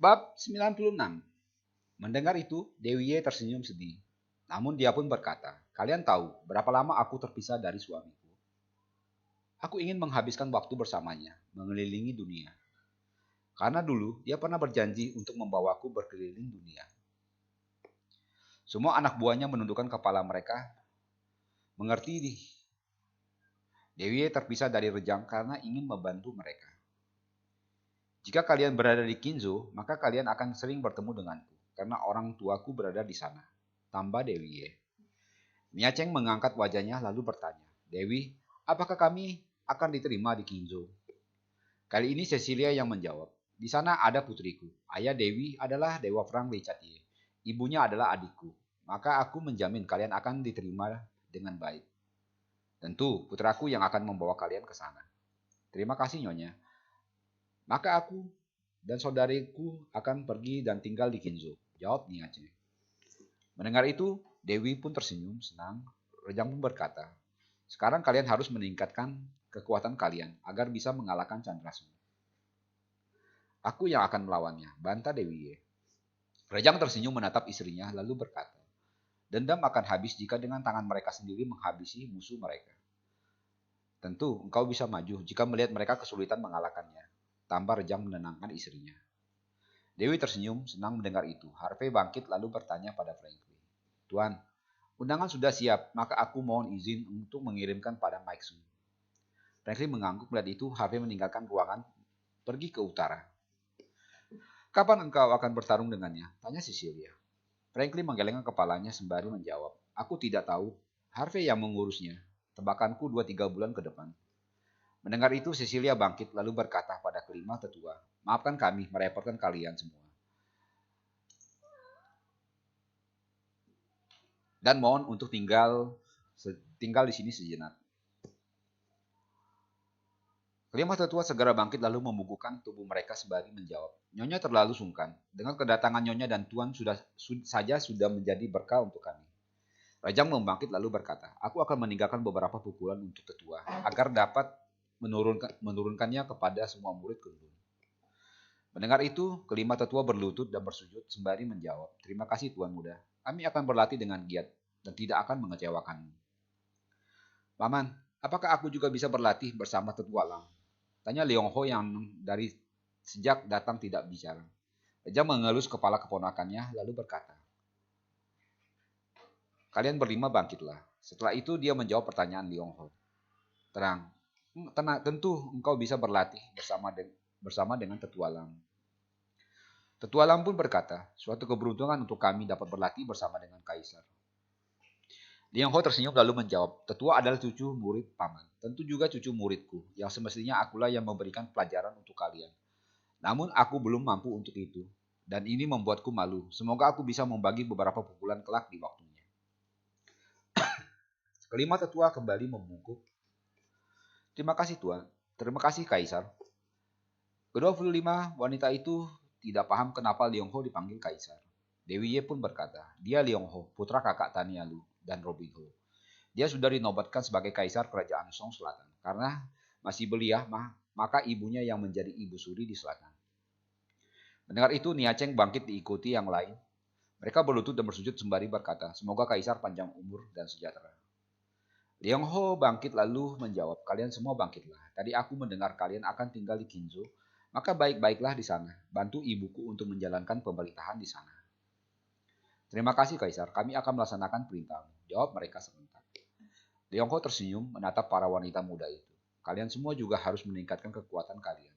Bab 96. Mendengar itu, Dewi Ye tersenyum sedih. Namun dia pun berkata, kalian tahu berapa lama aku terpisah dari suamiku. Aku ingin menghabiskan waktu bersamanya, mengelilingi dunia. Karena dulu dia pernah berjanji untuk membawaku berkeliling dunia. Semua anak buahnya menundukkan kepala mereka, mengerti Dewi Ye terpisah dari Rejang karena ingin membantu mereka. Jika kalian berada di Kinzo, maka kalian akan sering bertemu denganku, karena orang tuaku berada di sana. Tambah Dewi Ye. Nia Cheng mengangkat wajahnya lalu bertanya, Dewi, apakah kami akan diterima di Kinzo? Kali ini Cecilia yang menjawab, di sana ada putriku. Ayah Dewi adalah Dewa Perang Lichatie. Ibunya adalah adikku. Maka aku menjamin kalian akan diterima dengan baik. Tentu putraku yang akan membawa kalian ke sana. Terima kasih Nyonya. Maka aku dan saudariku akan pergi dan tinggal di Kinzo. Jawab Nia Cheng. Mendengar itu, Dewi pun tersenyum senang. Rejang pun berkata, sekarang kalian harus meningkatkan kekuatan kalian agar bisa mengalahkan Chandrasuna. Aku yang akan melawannya, bantah Dewi Ye. Rejang tersenyum menatap istrinya lalu berkata, dendam akan habis jika dengan tangan mereka sendiri menghabisi musuh mereka. Tentu engkau bisa maju jika melihat mereka kesulitan mengalahkannya. Tambah Rejang menenangkan istrinya. Dewi tersenyum senang mendengar itu. Harvey bangkit lalu bertanya pada Franklin. Tuan, undangan sudah siap, maka aku mohon izin untuk mengirimkan pada Mike Sun. Franklin mengangguk melihat itu. Harvey meninggalkan ruangan pergi ke utara. Kapan engkau akan bertarung dengannya? Tanya Cecilia. Franklin menggelengkan kepalanya sembari menjawab. Aku tidak tahu. Harvey yang mengurusnya. Tebakanku 2-3 bulan ke depan. Mendengar itu Cecilia bangkit lalu berkata pada kelima tetua. Maafkan kami merepotkan kalian semua. Dan mohon untuk tinggal di sini sejenak. Kelima tetua segera bangkit lalu membukukan tubuh mereka sembari menjawab. Nyonya terlalu sungkan. Dengan kedatangan Nyonya dan Tuan sudah menjadi berkah untuk kami. Rajang membangkit lalu berkata, aku akan meninggalkan beberapa pukulan untuk tetua agar dapat menurunkannya kepada semua murid Kundun. Mendengar itu, kelima tetua berlutut dan bersujud sembari menjawab, terima kasih Tuan Muda. Kami akan berlatih dengan giat dan tidak akan mengecewakanmu. Paman, apakah aku juga bisa berlatih bersama tetua Lang? Tanya Leong Ho yang dari sejak datang tidak bicara. Rajang mengelus kepala keponakannya lalu berkata, kalian berlima bangkitlah. Setelah itu dia menjawab pertanyaan Leong Ho. Tentu engkau bisa berlatih bersama dengan Tetua Lang. Tetua Lang pun berkata, suatu keberuntungan untuk kami dapat berlatih bersama dengan Kaisar. Liang Ho tersenyum lalu menjawab, Tetua adalah cucu murid paman, tentu juga cucu muridku, yang semestinya akulah yang memberikan pelajaran untuk kalian. Namun aku belum mampu untuk itu, dan ini membuatku malu. Semoga aku bisa membagi beberapa pukulan kelak di waktunya. Kelima tetua kembali membungkuk. Terima kasih Tuan, terima kasih Kaisar. Ke-25 wanita itu tidak paham kenapa Liang Ho dipanggil Kaisar. Dewi Ye pun berkata, dia Liang Ho, putra kakak Tanialu dan Robin Ho. Dia sudah dinobatkan sebagai Kaisar Kerajaan Song Selatan. Karena masih belia, maka ibunya yang menjadi ibu suri di selatan. Mendengar itu, Nia Cheng bangkit diikuti yang lain. Mereka berlutut dan bersujud sembari berkata, semoga Kaisar panjang umur dan sejahtera. Liang Ho bangkit lalu menjawab, kalian semua bangkitlah. Tadi aku mendengar kalian akan tinggal di Kinzo, maka baik-baiklah di sana. Bantu ibuku untuk menjalankan pemerintahan di sana. Terima kasih Kaisar, kami akan melaksanakan perintahmu. Jawab mereka sebentar. Liang Ho tersenyum menatap para wanita muda itu. Kalian semua juga harus meningkatkan kekuatan kalian.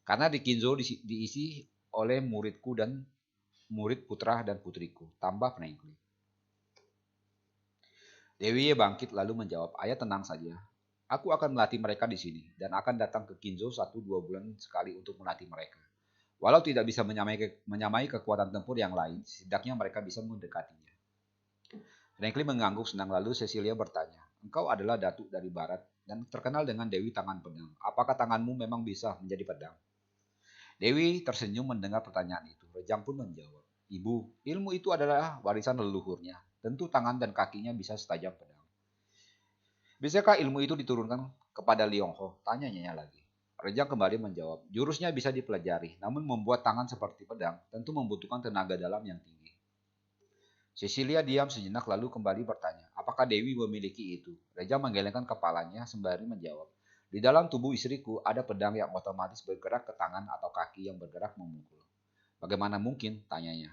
Karena di Kinzo diisi oleh muridku dan murid putra dan putriku. Tambah Franklin. Dewi Ye bangkit lalu menjawab, ayah tenang saja. Aku akan melatih mereka di sini dan akan datang ke Kinzo 1-2 bulan sekali untuk melatih mereka. Walau tidak bisa menyamai kekuatan tempur yang lain, setidaknya mereka bisa mendekatinya. Franklin mengangguk senang lalu Cecilia bertanya, engkau adalah datuk dari barat dan terkenal dengan Dewi Tangan Pedang. Apakah tanganmu memang bisa menjadi pedang? Dewi tersenyum mendengar pertanyaan itu. Rejang pun menjawab, Ibu, ilmu itu adalah warisan leluhurnya. Tentu tangan dan kakinya bisa setajam pedang. Bisakah ilmu itu diturunkan kepada Liang Ho? Tanya Nyonya lagi. Rejang kembali menjawab, jurusnya bisa dipelajari, namun membuat tangan seperti pedang tentu membutuhkan tenaga dalam yang tinggi. Cecilia diam sejenak lalu kembali bertanya, apakah Dewi memiliki itu? Rejang menggelengkan kepalanya sembari menjawab, di dalam tubuh istriku ada pedang yang otomatis bergerak ke tangan atau kaki yang bergerak memukul. Bagaimana mungkin? Tanyanya.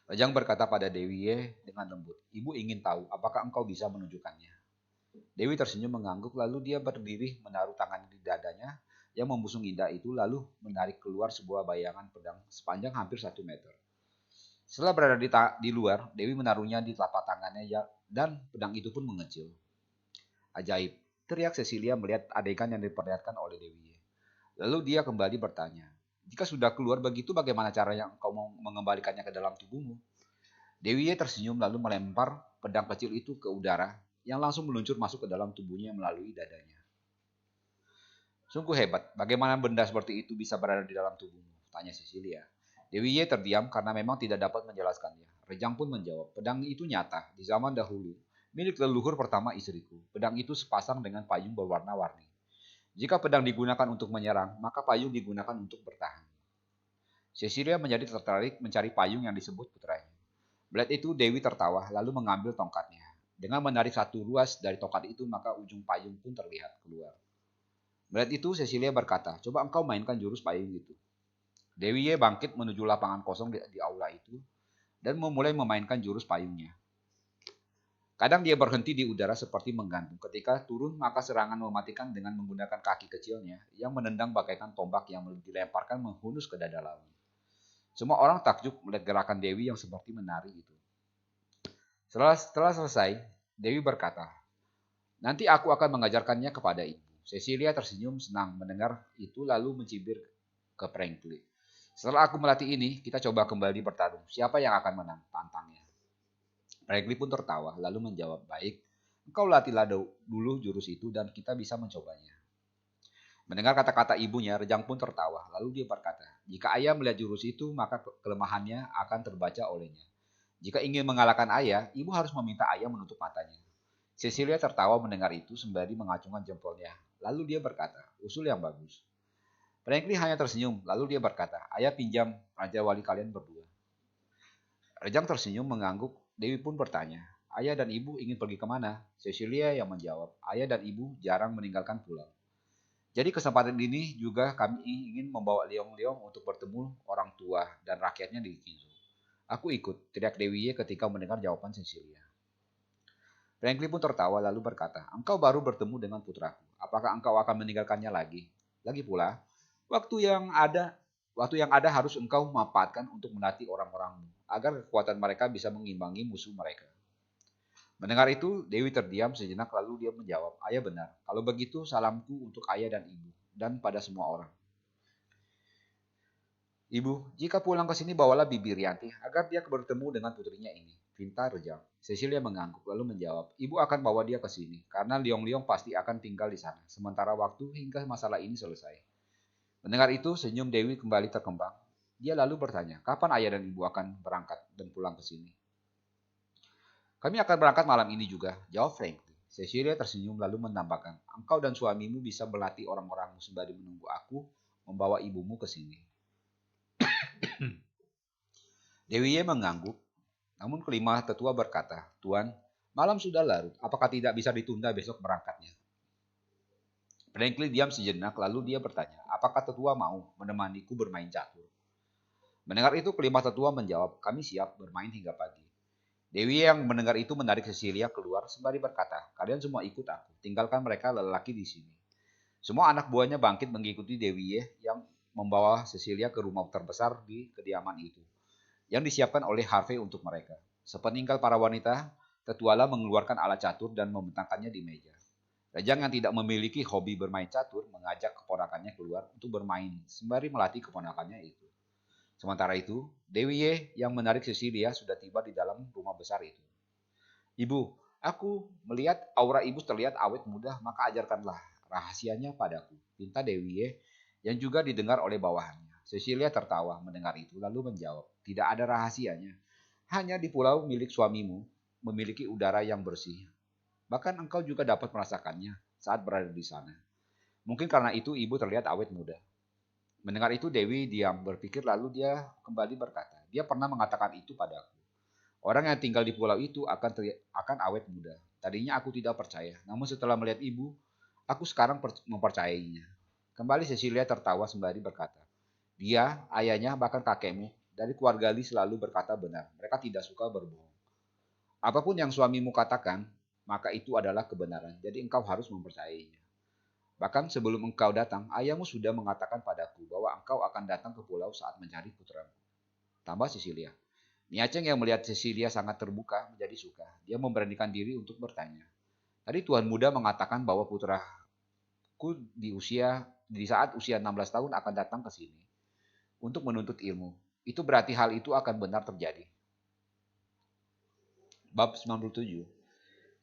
Rejang berkata pada Dewi dengan lembut, ibu ingin tahu apakah engkau bisa menunjukkannya. Dewi tersenyum mengangguk lalu dia berdiri menaruh tangannya di dadanya yang membusung indah itu lalu menarik keluar sebuah bayangan pedang sepanjang hampir 1 meter. Setelah berada di luar, Dewi menaruhnya di telapak tangannya dan pedang itu pun mengecil. Ajaib, teriak Cecilia melihat adegan yang diperlihatkan oleh Dewi. Lalu dia kembali bertanya, jika sudah keluar begitu bagaimana caranya engkau mau mengembalikannya ke dalam tubuhmu? Dewi tersenyum lalu melempar pedang kecil itu ke udara yang langsung meluncur masuk ke dalam tubuhnya melalui dadanya. Sungguh hebat, bagaimana benda seperti itu bisa berada di dalam tubuhmu? Tanya Cecilia. Dewi terdiam karena memang tidak dapat menjelaskannya. Rejang pun menjawab, pedang itu nyata, di zaman dahulu, milik leluhur pertama istriku. Pedang itu sepasang dengan payung berwarna-warni. Jika pedang digunakan untuk menyerang, maka payung digunakan untuk bertahan. Cecilia menjadi tertarik mencari payung yang disebut putranya. Melihat itu, Dewi tertawa lalu mengambil tongkatnya. Dengan menarik satu ruas dari tongkat itu, maka ujung payung pun terlihat keluar. Melihat itu, Cecilia berkata, coba engkau mainkan jurus payung itu. Dewi bangkit menuju lapangan kosong di aula itu dan memulai memainkan jurus payungnya. Kadang dia berhenti di udara seperti menggantung. Ketika turun, maka serangan mematikan dengan menggunakan kaki kecilnya yang menendang bagaikan tombak yang dilemparkan menghunus ke dada lawan. Semua orang takjub melihat gerakan Dewi yang seperti menari itu. Setelah selesai, Dewi berkata, nanti aku akan mengajarkannya kepada ibu. Cecilia tersenyum senang mendengar itu lalu mencibir ke Franklin. Setelah aku melatih ini, kita coba kembali bertarung. Siapa yang akan menang? Tantangnya. Franklin pun tertawa, lalu menjawab, baik, engkau latihlah dulu jurus itu dan kita bisa mencobanya. Mendengar kata-kata ibunya, Rejang pun tertawa, lalu dia berkata, jika ayah melihat jurus itu, maka kelemahannya akan terbaca olehnya. Jika ingin mengalahkan ayah, ibu harus meminta ayah menutup matanya. Cecilia tertawa mendengar itu sembari mengacungkan jempolnya. Lalu dia berkata, usul yang bagus. Franklin hanya tersenyum, lalu dia berkata, ayah pinjam Raja Wali kalian berdua. Rejang tersenyum mengangguk, Dewi pun bertanya, ayah dan ibu ingin pergi kemana? Cecilia yang menjawab, ayah dan ibu jarang meninggalkan pulau. Jadi kesempatan ini juga kami ingin membawa Leong-Leong untuk bertemu orang tua dan rakyatnya di Kinzo. Aku ikut, teriak Dewi ketika mendengar jawaban Cecilia. Franklin pun tertawa lalu berkata, engkau baru bertemu dengan putraku. Apakah engkau akan meninggalkannya lagi? Lagi pula, waktu yang ada harus engkau manfaatkan untuk melatih orang-orangmu, agar kekuatan mereka bisa mengimbangi musuh mereka. Mendengar itu, Dewi terdiam sejenak lalu dia menjawab, ayah benar. Kalau begitu, salamku untuk ayah dan ibu, dan pada semua orang. Ibu, jika pulang ke sini bawalah Bibi Rianti agar dia bertemu dengan putrinya ini. Pinta Rejang. Cecilia mengangguk lalu menjawab, ibu akan bawa dia ke sini karena Liong-Liong pasti akan tinggal di sana sementara waktu hingga masalah ini selesai. Mendengar itu, senyum Dewi kembali terkembang. Dia lalu bertanya, kapan ayah dan ibu akan berangkat dan pulang ke sini? Kami akan berangkat malam ini juga, jawab Frank. Cecilia tersenyum lalu menambahkan, engkau dan suamimu bisa berlatih orang-orangmu sembari menunggu aku membawa ibumu ke sini. Dewi mengangguk, namun kelima tetua berkata, Tuan, malam sudah larut, apakah tidak bisa ditunda besok berangkatnya? Franklin diam sejenak, lalu dia bertanya, apakah tetua mau menemaniku bermain catur? Mendengar itu, kelima tetua menjawab, kami siap bermain hingga pagi. Dewi yang mendengar itu menarik Cecilia keluar sembari berkata, kalian semua ikut aku, tinggalkan mereka lelaki di sini. Semua anak buahnya bangkit mengikuti Dewi yang membawa Cecilia ke rumah terbesar di kediaman itu, yang disiapkan oleh Harvey untuk mereka. Sepeninggal para wanita, Tetuala mengeluarkan alat catur dan membentangkannya di meja. Rejang yang tidak memiliki hobi bermain catur mengajak keponakannya keluar untuk bermain sembari melatih keponakannya itu. Sementara itu, Dewi yang menarik Cecilia sudah tiba di dalam rumah besar itu. Ibu, aku melihat aura ibu terlihat awet muda, maka ajarkanlah rahasianya padaku. Pinta Dewi yang juga didengar oleh bawahannya. Cecilia tertawa mendengar itu lalu menjawab, tidak ada rahasianya. Hanya di pulau milik suamimu memiliki udara yang bersih. Bahkan engkau juga dapat merasakannya saat berada di sana. Mungkin karena itu ibu terlihat awet muda. Mendengar itu Dewi diam berpikir lalu dia kembali berkata, dia pernah mengatakan itu padaku. Orang yang tinggal di pulau itu akan awet muda. Tadinya aku tidak percaya, namun setelah melihat ibu, aku sekarang mempercayainya. Kembali Cecilia tertawa sembari berkata, dia, ayahnya, bahkan kakekmu, dari keluarga Lee selalu berkata benar. Mereka tidak suka berbohong. Apapun yang suamimu katakan, maka itu adalah kebenaran. Jadi engkau harus mempercayainya. Bahkan sebelum engkau datang, ayahmu sudah mengatakan padaku bahwa engkau akan datang ke pulau saat mencari putramu. Tambah Cecilia. Niaceng yang melihat Cecilia sangat terbuka menjadi suka. Dia memberanikan diri untuk bertanya. Tadi Tuan Muda mengatakan bahwa putraku di saat usia 16 tahun akan datang ke sini untuk menuntut ilmu. Itu berarti hal itu akan benar terjadi. Bab 97.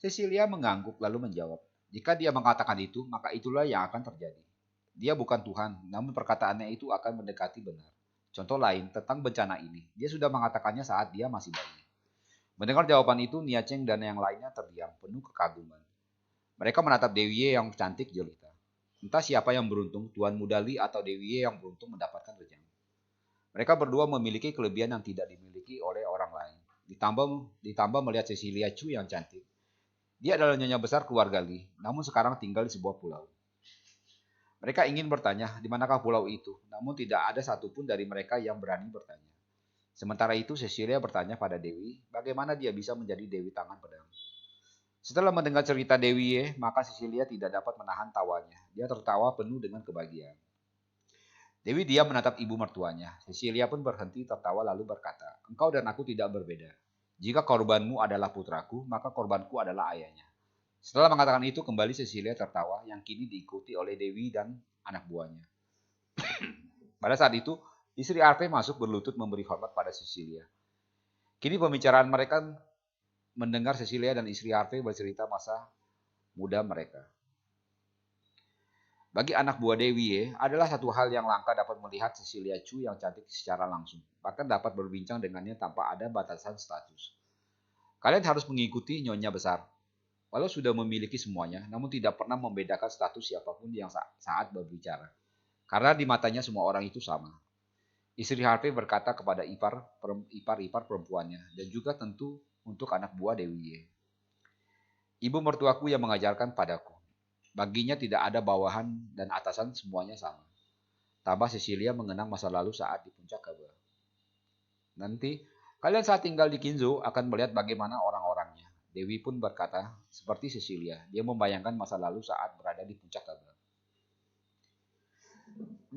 Cecilia mengangguk lalu menjawab, jika dia mengatakan itu, maka itulah yang akan terjadi. Dia bukan Tuhan, namun perkataannya itu akan mendekati benar. Contoh lain tentang bencana ini, dia sudah mengatakannya saat dia masih bayi. Mendengar jawaban itu, Nia Cheng dan yang lainnya terdiam, penuh kekaguman. Mereka menatap Dewi Ye yang cantik jelita. Entah siapa yang beruntung, Tuan Muda Li atau Dewi Ye yang beruntung mendapatkan rejang. Mereka berdua memiliki kelebihan yang tidak dimiliki oleh orang lain. Ditambah melihat Cecilia Chu yang cantik. Dia adalah nyonya besar keluarga Li, namun sekarang tinggal di sebuah pulau. Mereka ingin bertanya di manakah pulau itu, namun tidak ada satupun dari mereka yang berani bertanya. Sementara itu Cecilia bertanya pada Dewi, bagaimana dia bisa menjadi Dewi Tangan Pedang. Setelah mendengar cerita Dewi Ye, maka Cecilia tidak dapat menahan tawanya. Dia tertawa penuh dengan kebahagiaan. Dewi diam menatap ibu mertuanya. Cecilia pun berhenti tertawa lalu berkata, engkau dan aku tidak berbeda. Jika korbanmu adalah putraku, maka korbanku adalah ayahnya. Setelah mengatakan itu, kembali Cecilia tertawa yang kini diikuti oleh Dewi dan anak buahnya. Pada saat itu, istri Arpe masuk berlutut memberi hormat pada Cecilia. Kini pembicaraan mereka mendengar Cecilia dan istri Arpe bercerita masa muda mereka. Bagi anak buah Dewi Ye, adalah satu hal yang langka dapat melihat Cecilia Chu yang cantik secara langsung, bahkan dapat berbincang dengannya tanpa ada batasan status. Kalian harus mengikuti nyonya besar. Walau sudah memiliki semuanya, namun tidak pernah membedakan status siapapun yang saat berbicara. Karena di matanya semua orang itu sama. Istri Harvey berkata kepada ipar-ipar perempuannya, dan juga tentu untuk anak buah Dewi Ye. Ibu mertuaku yang mengajarkan padaku. Baginya tidak ada bawahan dan atasan, semuanya sama. Tambah Cecilia mengenang masa lalu saat di puncak Kaba. Nanti, kalian saat tinggal di Kinzo akan melihat bagaimana orang-orangnya. Dewi pun berkata, seperti Cecilia, dia membayangkan masa lalu saat berada di puncak Kaba.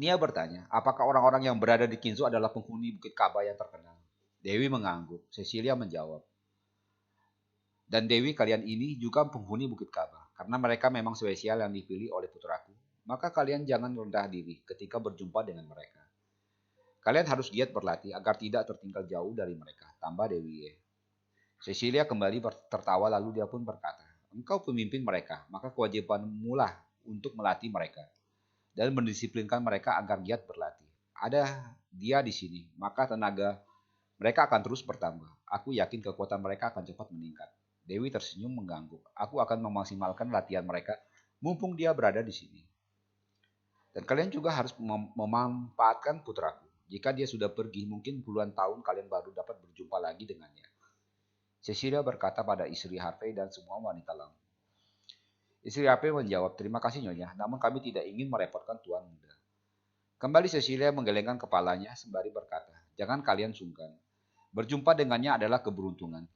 Nia bertanya, apakah orang-orang yang berada di Kinzo adalah penghuni Bukit Kaba yang terkenal? Dewi mengangguk. Cecilia menjawab, dan Dewi kalian ini juga penghuni Bukit Kaba, karena mereka memang spesial yang dipilih oleh putraku. Maka kalian jangan rendah diri ketika berjumpa dengan mereka. Kalian harus giat berlatih agar tidak tertinggal jauh dari mereka, tambah Dewi Ye. Cecilia kembali tertawa lalu dia pun berkata, engkau pemimpin mereka, maka kewajibanmu lah untuk melatih mereka dan mendisiplinkan mereka agar giat berlatih. Ada dia di sini, maka tenaga mereka akan terus bertambah. Aku yakin kekuatan mereka akan cepat meningkat. Dewi tersenyum mengangguk. Aku akan memaksimalkan latihan mereka mumpung dia berada di sini. Dan kalian juga harus memanfaatkan putraku. Jika dia sudah pergi, mungkin puluhan tahun kalian baru dapat berjumpa lagi dengannya. Cecilia berkata pada istri Harvey dan semua wanita lain. Istri Harvey menjawab, terima kasih nyonya, namun kami tidak ingin merepotkan tuan muda. Kembali Cecilia menggelengkan kepalanya sembari berkata, jangan kalian sungkan. Berjumpa dengannya adalah keberuntungan.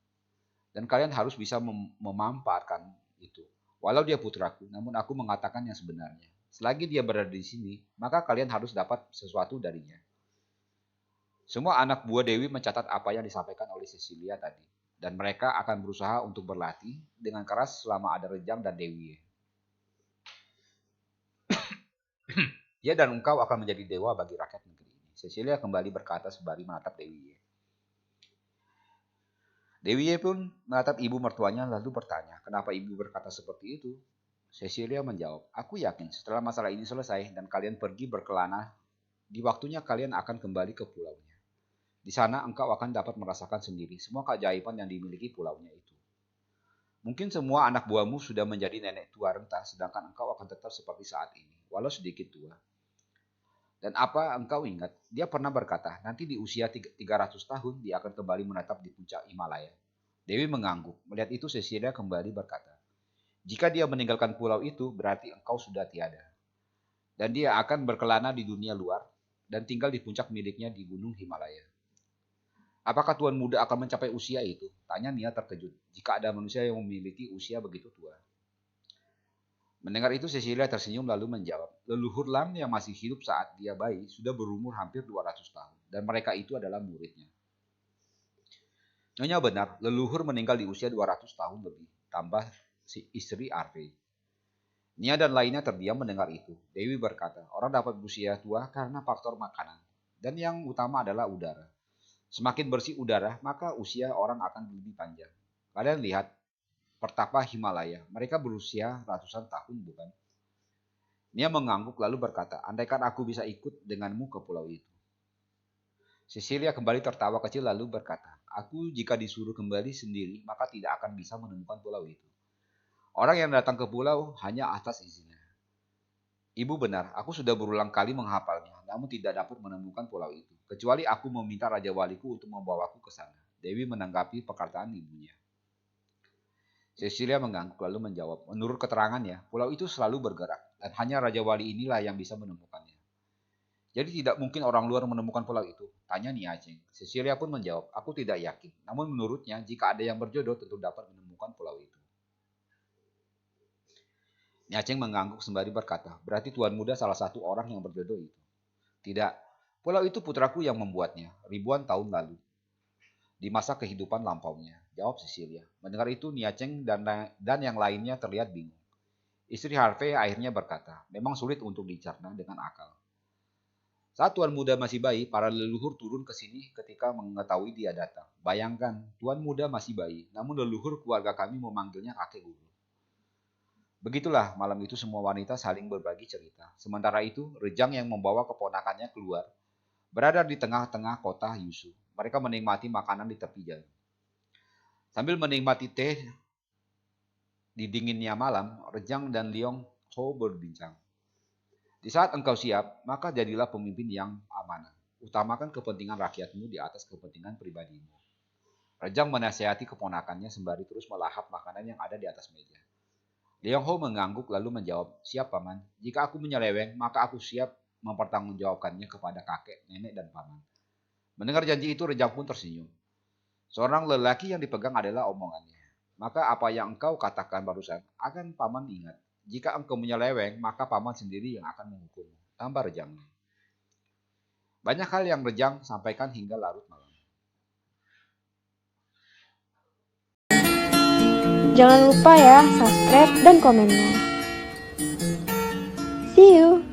Dan kalian harus bisa memanfaatkan itu. Walau dia putraku, namun aku mengatakan yang sebenarnya. Selagi dia berada di sini, maka kalian harus dapat sesuatu darinya. Semua anak buah Dewi mencatat apa yang disampaikan oleh Cecilia tadi. Dan mereka akan berusaha untuk berlatih dengan keras selama ada Rejang dan Dewi. Dia dan engkau akan menjadi dewa bagi rakyat negeri ini. Cecilia kembali berkata sembari menatap Dewi. Dewi Ye pun menatap ibu mertuanya lalu bertanya, kenapa ibu berkata seperti itu? Cecilia menjawab, aku yakin setelah masalah ini selesai dan kalian pergi berkelana, di waktunya kalian akan kembali ke pulaunya. Di sana engkau akan dapat merasakan sendiri semua keajaiban yang dimiliki pulaunya itu. Mungkin semua anak buahmu sudah menjadi nenek tua renta, sedangkan engkau akan tetap seperti saat ini, walau sedikit tua. Dan apa engkau ingat? Dia pernah berkata, nanti di usia 300 tahun dia akan kembali menetap di puncak Himalaya. Dewi mengangguk. Melihat itu Cecilia kembali berkata, jika dia meninggalkan pulau itu, berarti engkau sudah tiada. Dan dia akan berkelana di dunia luar dan tinggal di puncak miliknya di gunung Himalaya. Apakah Tuan Muda akan mencapai usia itu? Tanya Nia terkejut. Jika ada manusia yang memiliki usia begitu tua. Mendengar itu Cecilia tersenyum lalu menjawab, leluhur Lam yang masih hidup saat dia bayi sudah berumur hampir 200 tahun. Dan mereka itu adalah muridnya. Nyonya benar, leluhur meninggal di usia 200 tahun lebih. Tambah si istri Arve. Nia dan lainnya terdiam mendengar itu. Dewi berkata, orang dapat berusia tua karena faktor makanan. Dan yang utama adalah udara. Semakin bersih udara, maka usia orang akan lebih panjang. Kalian lihat, pertapa Himalaya, mereka berusia ratusan tahun, bukan? Nia mengangguk lalu berkata, andaikan aku bisa ikut denganmu ke pulau itu. Cecilia kembali tertawa kecil lalu berkata, aku jika disuruh kembali sendiri, maka tidak akan bisa menemukan pulau itu. Orang yang datang ke pulau hanya atas izinnya. Ibu benar, aku sudah berulang kali menghafalnya, namun tidak dapat menemukan pulau itu. Kecuali aku meminta Raja Waliku untuk membawaku ke sana. Dewi menanggapi perkataan ibunya. Cecilia mengangguk lalu menjawab, menurut keterangannya, pulau itu selalu bergerak, dan hanya Raja Wali inilah yang bisa menemukannya. Jadi tidak mungkin orang luar menemukan pulau itu, tanya Nia Cheng. Cecilia pun menjawab, aku tidak yakin, namun menurutnya jika ada yang berjodoh tentu dapat menemukan pulau itu. Nia Cheng mengangguk sembari berkata, berarti Tuan Muda salah satu orang yang berjodoh itu. Tidak, pulau itu putraku yang membuatnya, ribuan tahun lalu. Di masa kehidupan lampaunya, jawab Cecilia. Mendengar itu Nia Cheng dan yang lainnya terlihat bingung. Istri Harvey akhirnya berkata, memang sulit untuk dicerna dengan akal. Saat Tuan Muda masih bayi, para leluhur turun ke sini ketika mengetahui dia datang. Bayangkan, Tuan Muda masih bayi, namun leluhur keluarga kami memanggilnya kakek guru. Begitulah malam itu semua wanita saling berbagi cerita. Sementara itu, Rejang yang membawa keponakannya keluar, berada di tengah-tengah kota Yusu. Mereka menikmati makanan di tepi jalan. Sambil menikmati teh di dinginnya malam, Rejang dan Liong Ho berbincang. Di saat engkau siap, maka jadilah pemimpin yang amanah. Utamakan kepentingan rakyatmu di atas kepentingan pribadimu. Rejang menasihati keponakannya sembari terus melahap makanan yang ada di atas meja. Liong Ho mengangguk lalu menjawab, siap paman. Jika aku menyeleweng, maka aku siap mempertanggungjawabkannya kepada kakek, nenek, dan paman. Mendengar janji itu, Rejang pun tersenyum. Seorang lelaki yang dipegang adalah omongannya. Maka apa yang engkau katakan barusan akan paman ingat. Jika engkau menyeleweng, maka paman sendiri yang akan menghukummu. Tambah Rejangnya. Banyak hal yang Rejang sampaikan hingga larut malam. Jangan lupa ya subscribe dan komennya. See you!